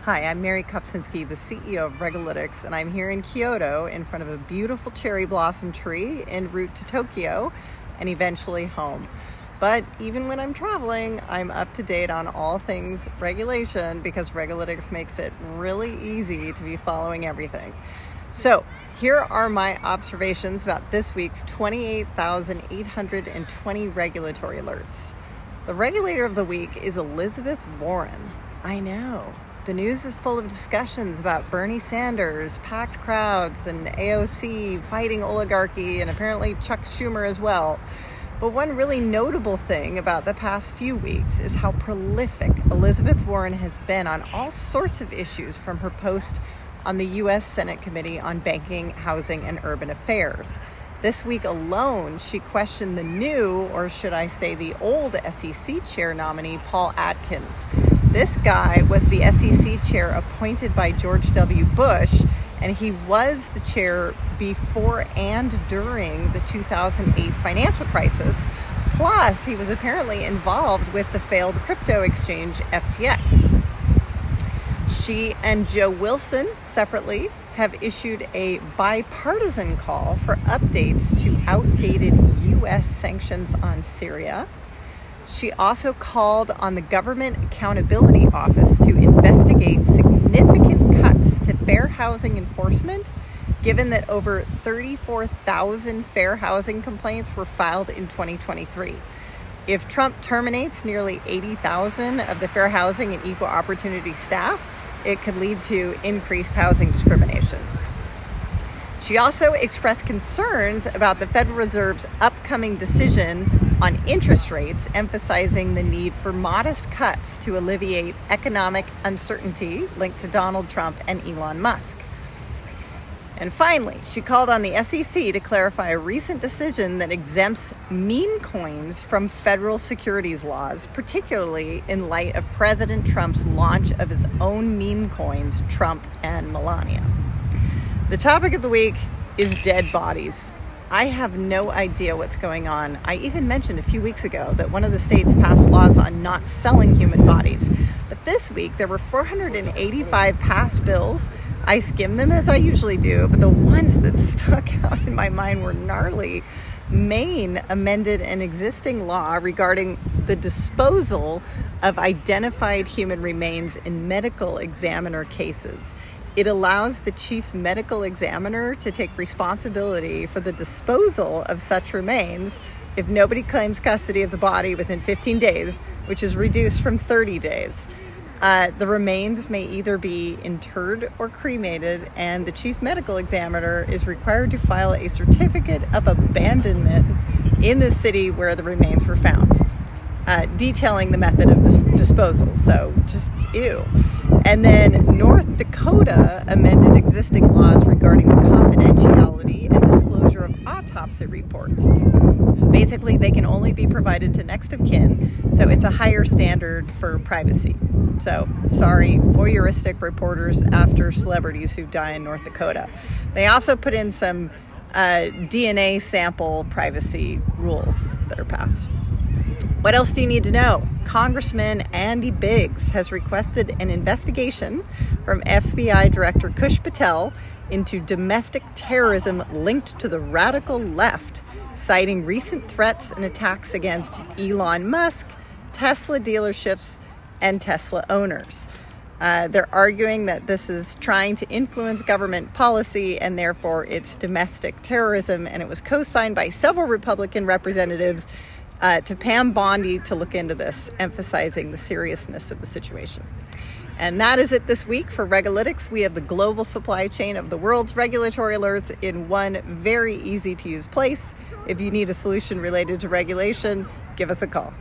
Hi, I'm Mary Kopczynski, the CEO of RegAlytics, and I'm here in Kyoto in front of a beautiful cherry blossom tree en route to Tokyo and eventually home. But even when I'm traveling, I'm up to date on all things regulation because RegAlytics makes it really easy to be following everything. So here are my observations about this week's 28,820 regulatory alerts. The regulator of the week is Elizabeth Warren. I know. The news is full of discussions about Bernie Sanders, packed crowds, and AOC fighting oligarchy, and apparently Chuck Schumer as well. But one really notable thing about the past few weeks is how prolific Elizabeth Warren has been on all sorts of issues from her post on the U.S. Senate Committee on Banking, Housing, and Urban Affairs. This week alone, she questioned the new, or should I say the old SEC chair nominee, Paul Atkins. This guy was the SEC chair appointed by George W. Bush, and he was the chair before and during the 2008 financial crisis. Plus, he was apparently involved with the failed crypto exchange FTX. She and Joe Wilson, separately, have issued a bipartisan call for updates to outdated U.S. sanctions on Syria. She also called on the Government Accountability Office to investigate significant cuts to fair housing enforcement, given that over 34,000 fair housing complaints were filed in 2023. If Trump terminates nearly 80,000 of the fair housing and equal opportunity staff, it could lead to increased housing discrimination. She also expressed concerns about the Federal Reserve's upcoming decision on interest rates, emphasizing the need for modest cuts to alleviate economic uncertainty linked to Donald Trump and Elon Musk. And finally, she called on the SEC to clarify a recent decision that exempts meme coins from federal securities laws, particularly in light of President Trump's launch of his own meme coins, Trump and Melania. The topic of the week is dead bodies. I have no idea what's going on. I even mentioned a few weeks ago that one of the states passed laws on not selling human bodies. But this week, there were 485 passed bills. I skimmed them as I usually do, but the ones that stuck out in my mind were gnarly. Maine amended an existing law regarding the disposal of identified human remains in medical examiner cases. It allows the chief medical examiner to take responsibility for the disposal of such remains if nobody claims custody of the body within 15 days, which is reduced from 30 days. The remains may either be interred or cremated, and the chief medical examiner is required to file a certificate of abandonment in the city where the remains were found, detailing the method of disposal. So just ew. And then North Dakota amended existing laws regarding the confidentiality and disclosure of autopsy reports. Basically, they can only be provided to next of kin, so it's a higher standard for privacy. So, sorry, voyeuristic reporters after celebrities who die in North Dakota. They also put in some DNA sample privacy rules that are passed. What else do you need to know? Congressman Andy Biggs has requested an investigation from FBI Director Kush Patel into domestic terrorism linked to the radical left, citing recent threats and attacks against Elon Musk, Tesla dealerships, and Tesla owners. They're arguing that this is trying to influence government policy and therefore it's domestic terrorism, and it was co-signed by several Republican representatives to Pam Bondi to look into this, emphasizing the seriousness of the situation. And that is it this week for RegAlytics. We have the global supply chain of the world's regulatory alerts in one very easy to use place. If you need a solution related to regulation, give us a call.